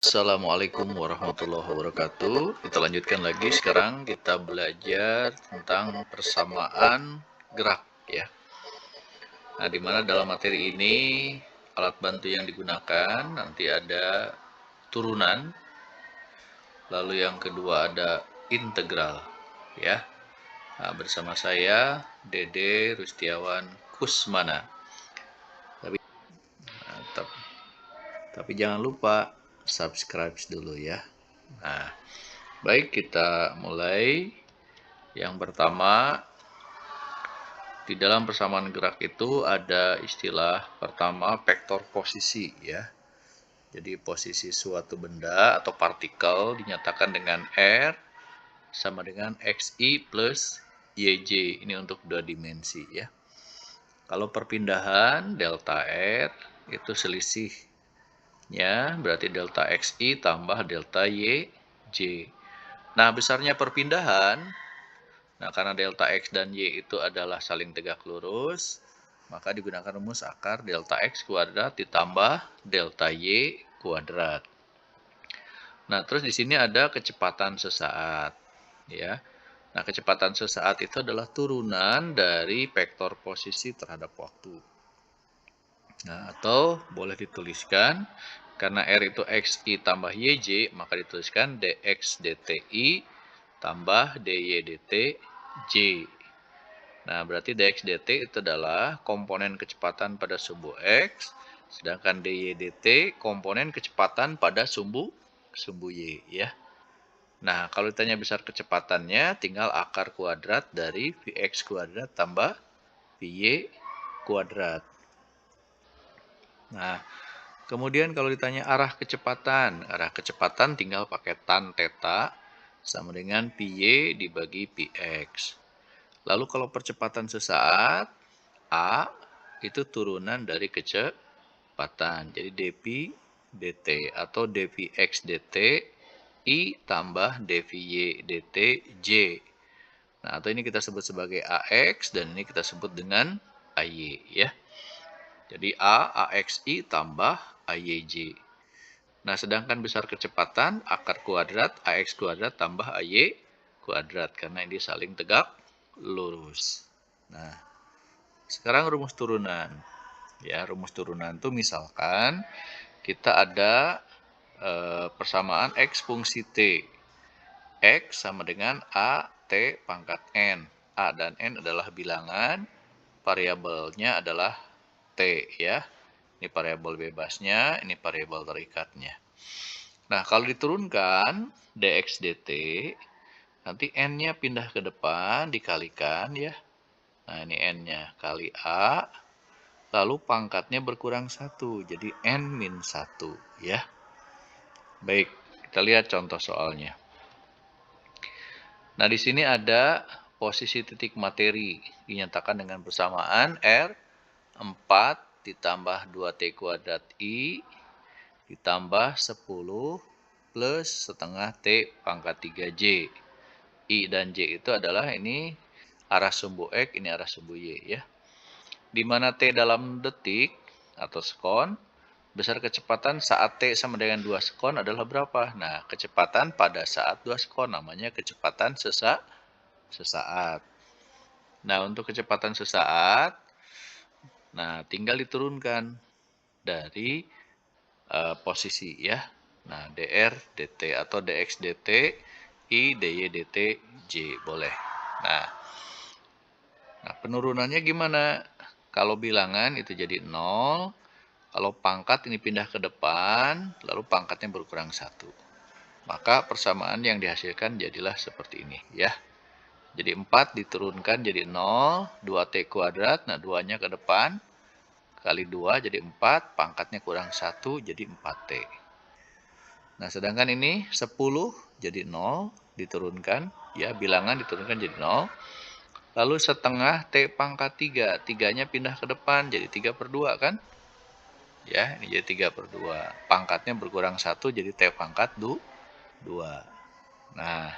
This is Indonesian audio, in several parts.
Assalamualaikum warahmatullahi wabarakatuh. Kita lanjutkan lagi. Sekarang kita belajar tentang persamaan gerak ya. Nah, di mana dalam materi ini alat bantu yang digunakan nanti ada turunan, lalu yang kedua ada integral ya. Nah, bersama saya Dede Rustiawan Kusmana. Tapi jangan lupa subscribe dulu ya. Nah, baik, kita mulai. Yang pertama, di dalam persamaan gerak itu ada istilah pertama vektor posisi ya. Jadi posisi suatu benda atau partikel dinyatakan dengan R sama dengan XI plus YJ. Ini untuk dua dimensi ya. Kalau perpindahan delta R itu selisihnya berarti delta XI tambah delta YJ. Nah, besarnya perpindahan, nah karena delta X dan Y itu adalah saling tegak lurus, maka digunakan rumus akar delta X kuadrat ditambah delta Y kuadrat. Nah, terus di sini ada kecepatan sesaat ya. Nah, kecepatan sesaat itu adalah turunan dari vektor posisi terhadap waktu. Nah, atau boleh dituliskan karena R itu XI tambah YJ, maka dituliskan dx dti tambah dy dt J. Nah, berarti dx dt itu adalah komponen kecepatan pada sumbu X, sedangkan dy dt komponen kecepatan pada sumbu Y ya. Nah, kalau ditanya besar kecepatannya, tinggal akar kuadrat dari Vx kuadrat tambah Vy kuadrat. Nah, kemudian kalau ditanya arah kecepatan tinggal pakai tan theta sama dengan Py dibagi Px. Lalu kalau percepatan sesaat, A itu turunan dari kecepatan. Jadi dp dt atau dvx dt I tambah dvy dt J. Nah, atau ini kita sebut sebagai AX dan ini kita sebut dengan AY ya. Jadi AXI tambah AYJ. Nah, sedangkan besar kecepatan akar kuadrat AX kuadrat tambah AY kuadrat karena ini saling tegak lurus. Nah, sekarang rumus turunan. Ya, rumus turunan itu misalkan kita ada persamaan X fungsi T. X sama dengan A T pangkat N. A dan N adalah bilangan, variabelnya adalah T ya. Ini variabel bebasnya, ini variabel terikatnya. Nah, kalau diturunkan dx dt, nanti n-nya pindah ke depan, dikalikan ya. Nah, ini n-nya kali A, lalu pangkatnya berkurang 1, jadi n-1 ya. Baik, kita lihat contoh soalnya. Nah, di sini ada posisi titik materi, dinyatakan dengan persamaan R 4 ditambah 2T kuadrat I ditambah 10 plus setengah T pangkat 3J. I dan J itu adalah ini arah sumbu X, ini arah sumbu Y ya. Di mana T dalam detik atau sekon, besar kecepatan saat T sama dengan 2 sekon adalah berapa? Nah, kecepatan pada saat 2 sekon namanya kecepatan sesaat. Nah, untuk kecepatan sesaat, nah, tinggal diturunkan dari posisi ya. Nah, dr dt atau dx dt I dy dt J boleh. Nah, penurunannya gimana? Kalau bilangan itu jadi 0, kalau pangkat ini pindah ke depan, lalu pangkatnya berkurang 1. Maka persamaan yang dihasilkan jadilah seperti ini ya. Jadi 4 diturunkan jadi 0, 2T kuadrat, nah 2-nya ke depan, kali 2 jadi 4, pangkatnya kurang 1 jadi 4T. Nah, sedangkan ini 10 jadi 0 diturunkan, ya bilangan diturunkan jadi 0. Lalu setengah T pangkat 3, 3-nya pindah ke depan jadi 3/2 kan? Ya, ini jadi 3/2. Pangkatnya berkurang 1 jadi T pangkat 2. Nah,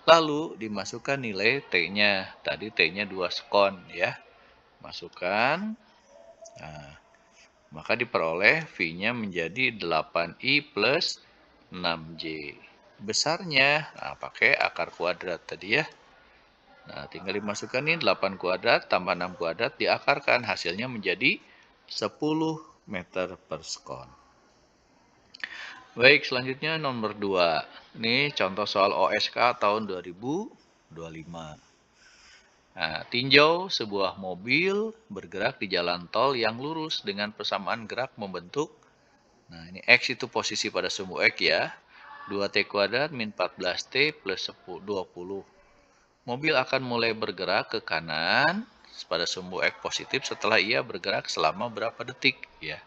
lalu dimasukkan nilai T-nya. Tadi T-nya 2 sekon ya. Masukkan. Nah, maka diperoleh V-nya menjadi 8I plus 6J. Besarnya, nah pakai akar kuadrat tadi ya. Nah, tinggal dimasukkan nih 8 kuadrat tambah 6 kuadrat diakarkan. Hasilnya menjadi 10 meter per sekon. Baik, selanjutnya nomor 2. Ini contoh soal OSK tahun 2025. Nah, tinjau sebuah mobil bergerak di jalan tol yang lurus dengan persamaan gerak membentuk. Nah, ini X itu posisi pada sumbu X ya. 2T kuadrat min 14T plus 20. Mobil akan mulai bergerak ke kanan pada sumbu X positif setelah ia bergerak selama berapa detik ya.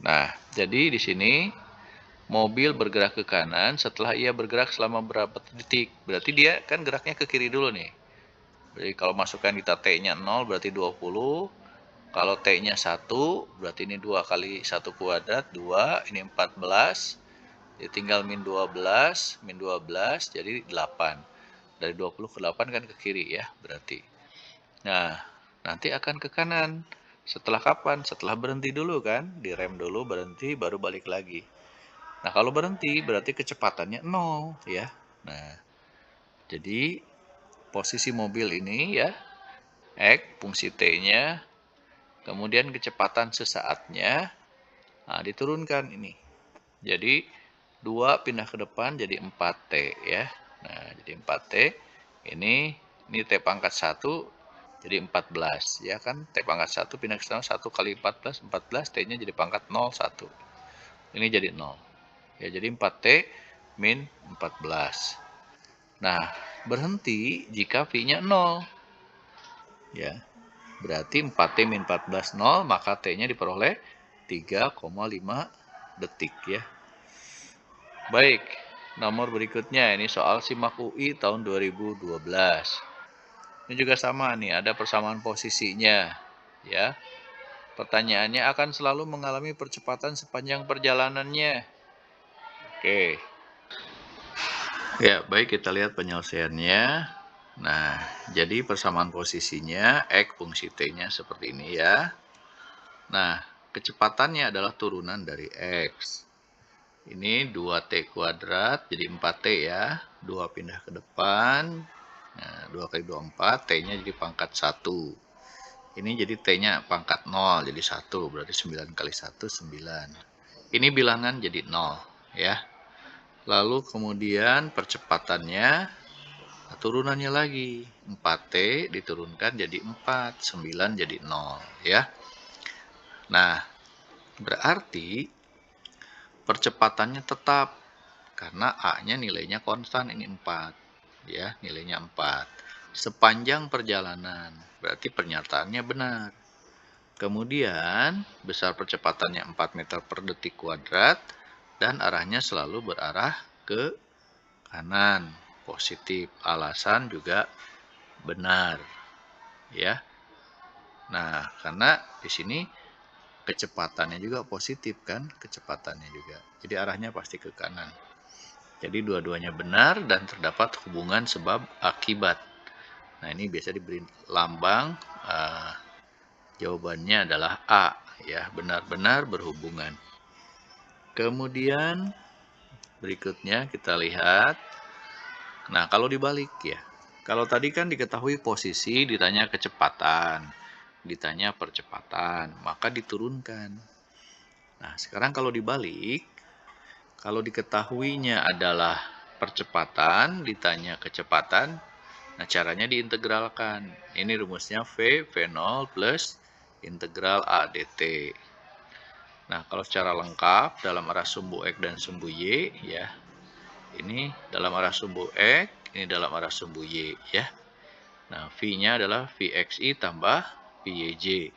Nah, jadi di sini mobil bergerak ke kanan setelah ia bergerak selama berapa detik. Berarti dia kan geraknya ke kiri dulu nih. Jadi kalau masukkan kita T-nya 0 berarti 20. Kalau T-nya 1 berarti ini 2 kali 1 kuadrat 2, ini 14. Jadi tinggal min 12 jadi 8. Dari 20 ke 8 kan ke kiri ya berarti. Nah, nanti akan ke kanan. Setelah kapan? Setelah berhenti dulu kan, direm dulu, berhenti, baru balik lagi. Nah, kalau berhenti berarti kecepatannya 0 ya. Nah, jadi posisi mobil ini ya, X, fungsi T-nya, kemudian kecepatan sesaatnya, nah diturunkan ini. Jadi 2 pindah ke depan jadi 4T ya. Nah, jadi 4T, ini T pangkat 1 jadi 14 ya kan. T pangkat 1 pindah ke sana 1 kali 14, 14 T-nya jadi pangkat 0, 1. Ini jadi 0. Ya, jadi 4T min 14. Nah, berhenti jika V-nya 0. Ya. Berarti 4T min 14 0, maka T-nya diperoleh 3,5 detik ya. Baik, nomor berikutnya ini soal SIMAK UI tahun 2012. Ini juga sama nih, ada persamaan posisinya ya. Pertanyaannya akan selalu mengalami percepatan sepanjang perjalanannya. Oke. Ya, baik kita lihat penyelesaiannya. Nah, jadi persamaan posisinya X fungsi T-nya seperti ini ya. Nah, kecepatannya adalah turunan dari X. Ini 2T kuadrat jadi 4T ya. 2 pindah ke depan. Nah, 2 kali 2 4, T-nya jadi pangkat 1. Ini jadi T-nya pangkat 0 jadi 1, berarti 9 kali 1 9. Ini bilangan jadi 0 ya. Lalu kemudian percepatannya, nah, turunannya lagi 4T diturunkan jadi 4, 9 jadi 0 ya. Nah, berarti percepatannya tetap karena A-nya nilainya konstan, ini 4 ya, nilainya 4 sepanjang perjalanan. Berarti pernyataannya benar. Kemudian besar percepatannya 4 meter per detik kuadrat dan arahnya selalu berarah ke kanan, positif. Alasan juga benar ya. Nah, karena di sini kecepatannya juga positif kan, kecepatannya juga. Jadi arahnya pasti ke kanan. Jadi dua-duanya benar dan terdapat hubungan sebab akibat. Nah, ini biasa diberi lambang, jawabannya adalah A ya, benar-benar berhubungan. Kemudian berikutnya kita lihat. Nah, kalau dibalik ya. Kalau tadi kan diketahui posisi, ditanya kecepatan, ditanya percepatan, maka diturunkan. Nah, sekarang kalau dibalik, kalau diketahuinya adalah percepatan, ditanya kecepatan, nah caranya diintegralkan. Ini rumusnya V0 plus integral A dt. Nah, kalau secara lengkap dalam arah sumbu X dan sumbu Y ya. Ini dalam arah sumbu X, ini dalam arah sumbu Y ya. Nah, V-nya adalah Vxi tambah Vyj.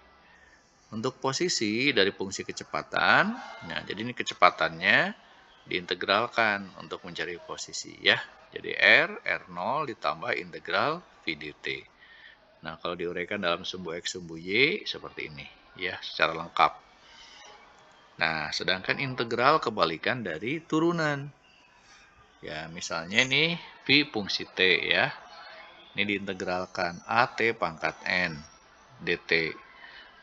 Untuk posisi dari fungsi kecepatan, nah jadi ini kecepatannya diintegralkan untuk mencari posisi ya. Jadi R0 ditambah integral V dt. Nah, kalau diuraikan dalam sumbu X sumbu Y seperti ini ya, secara lengkap. Nah, sedangkan integral kebalikan dari turunan. Ya, misalnya ini V fungsi T ya. Ini diintegralkan AT pangkat N dt.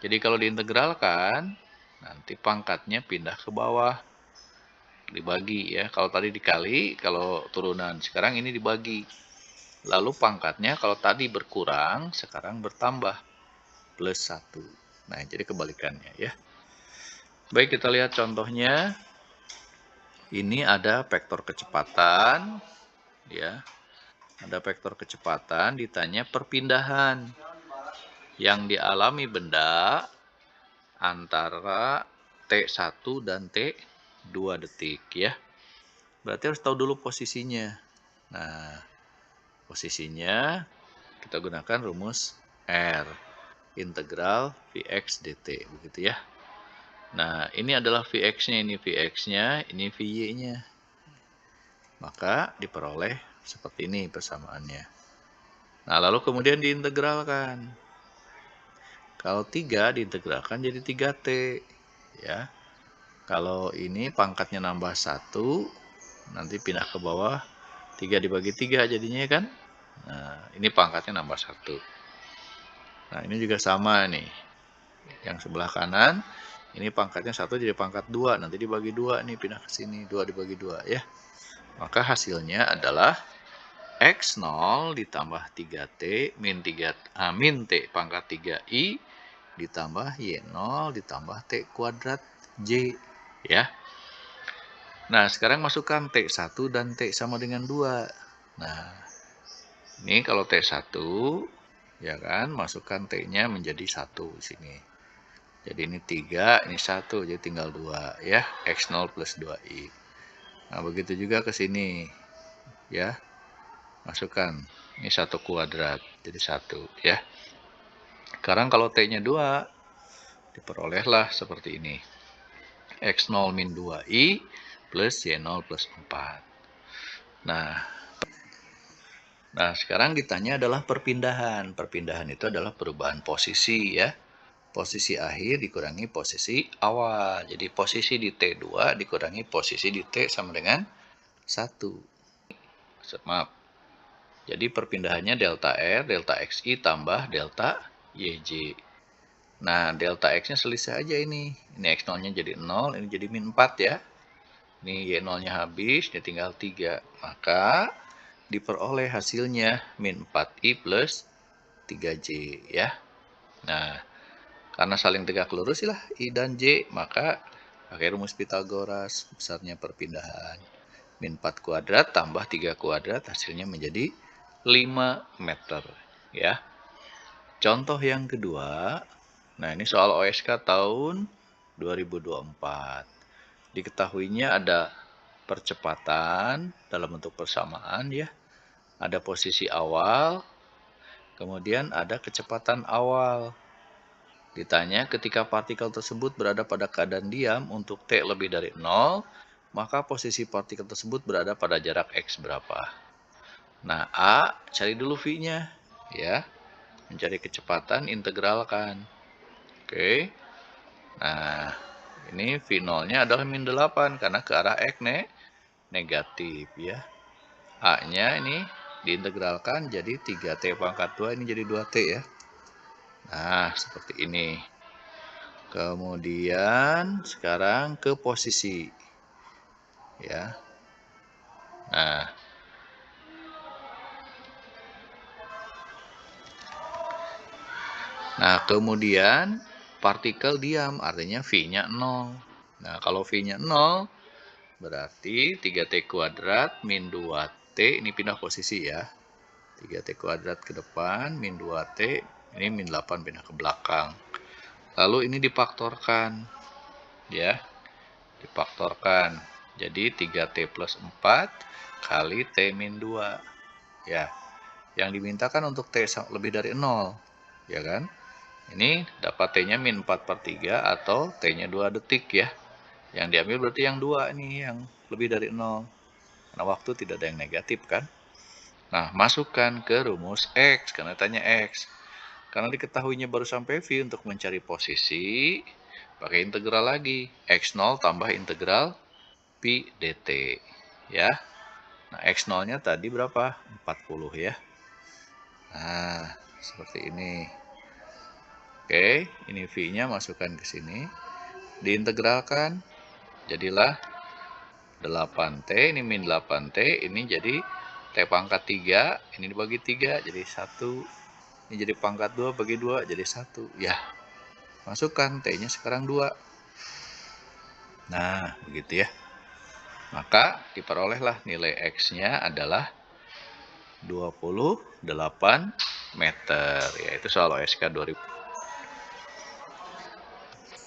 Jadi kalau diintegralkan, nanti pangkatnya pindah ke bawah. dibagi ya. Kalau tadi dikali, kalau turunan, sekarang ini dibagi. Lalu pangkatnya kalau tadi berkurang, sekarang bertambah plus 1. Nah, jadi kebalikannya ya. Baik, kita lihat contohnya. Ini ada vektor kecepatan ya. Ada vektor kecepatan, ditanya perpindahan yang dialami benda antara T1 dan T2 detik ya. Berarti harus tahu dulu posisinya. Nah, posisinya kita gunakan rumus R, integral Vx dt, begitu ya. Nah, ini adalah Vx-nya, ini Vx-nya, ini Vy-nya. Maka diperoleh seperti ini persamaannya. Nah, lalu kemudian diintegralkan. Kalau 3 diintegralkan jadi 3T. Ya. Kalau ini pangkatnya nambah 1, nanti pindah ke bawah, 3 dibagi 3 jadinya kan. Nah, ini pangkatnya nambah 1. Nah, ini juga sama nih. Yang sebelah kanan, ini pangkatnya 1 jadi pangkat 2. Nanti dibagi 2 nih, pindah ke sini. 2 dibagi 2 ya. Maka hasilnya adalah X0 ditambah 3T min T pangkat 3I ditambah Y0 ditambah T kuadrat J ya. Nah, sekarang masukkan T1 dan T sama dengan 2. Nah, ini kalau T1 ya kan, masukkan T-nya menjadi 1 di sini. Jadi ini 3, ini 1, jadi tinggal 2 ya, X0 plus 2I. Nah, begitu juga ke sini ya. Masukkan, ini 1 kuadrat, jadi 1 ya. Sekarang kalau T-nya 2, diperolehlah seperti ini. X0 min 2I plus Y0 plus 4. Nah, sekarang ditanya adalah perpindahan. Perpindahan itu adalah perubahan posisi ya. Posisi akhir dikurangi posisi awal. Jadi posisi di T2 dikurangi posisi di T sama dengan 1. Maaf. Jadi perpindahannya delta R, delta XI tambah delta YJ. Nah, delta X-nya selisih aja ini. Ini X0-nya jadi 0, ini jadi min 4 ya. Ini Y0-nya habis, ini tinggal 3. Maka diperoleh hasilnya min 4I plus 3J ya. Nah, karena saling tegak lurus lah I dan J, maka pakai rumus Pitagoras, besarnya perpindahan. Min 4 kuadrat tambah 3 kuadrat, hasilnya menjadi 5 meter ya. Contoh yang kedua, nah ini soal OSK tahun 2024. Diketahuinya ada percepatan dalam bentuk persamaan ya. Ada posisi awal, kemudian ada kecepatan awal. Ditanya ketika partikel tersebut berada pada keadaan diam untuk T lebih dari 0, maka posisi partikel tersebut berada pada jarak X berapa? Nah, A, cari dulu V-nya ya. Mencari kecepatan, integralkan. Oke. Nah, ini V0-nya adalah min 8 karena ke arah X negatif ya. A-nya ini diintegralkan jadi 3T pangkat 2, ini jadi 2T ya. Nah, seperti ini. Kemudian sekarang ke posisi ya. Nah, kemudian partikel diam, artinya V-nya 0. Nah, kalau V-nya 0, berarti 3T kuadrat min 2T, ini pindah posisi ya. 3T kuadrat ke depan, min 2T, ini min 8 pindah ke belakang. Lalu ini difaktorkan, ya. Difaktorkan. Jadi 3T plus 4 kali T min 2. Ya, yang dimintakan untuk T lebih dari 0, ya kan? Ini dapat T-nya min 4/3 atau T-nya 2 detik ya. Yang diambil berarti yang 2 ini, yang lebih dari 0. Karena waktu tidak ada yang negatif kan. Nah, masukkan ke rumus X, karena tanya X. Karena diketahuinya baru sampai V, untuk mencari posisi, pakai integral lagi. X0 tambah integral Pi dt. Ya. Nah, X0-nya tadi berapa? 40 ya. Nah, seperti ini. Oke, ini V-nya masukkan ke sini. Diintegralkan, jadilah 8T, ini min 8T, ini jadi T pangkat 3, ini dibagi 3 jadi 1, ini jadi pangkat 2 bagi 2 jadi 1. Ya, masukkan T-nya sekarang 2. Nah, begitu ya. Maka diperolehlah nilai X-nya adalah 28 meter, yaitu soal OSK 2000.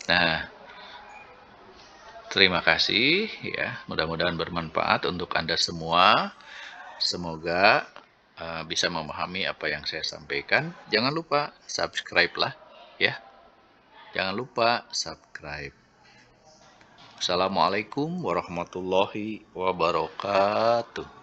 Nah, terima kasih ya, mudah-mudahan bermanfaat untuk Anda semua. Semoga bisa memahami apa yang saya sampaikan. Jangan lupa subscribe lah ya. Jangan lupa subscribe. Assalamualaikum warahmatullahi wabarakatuh.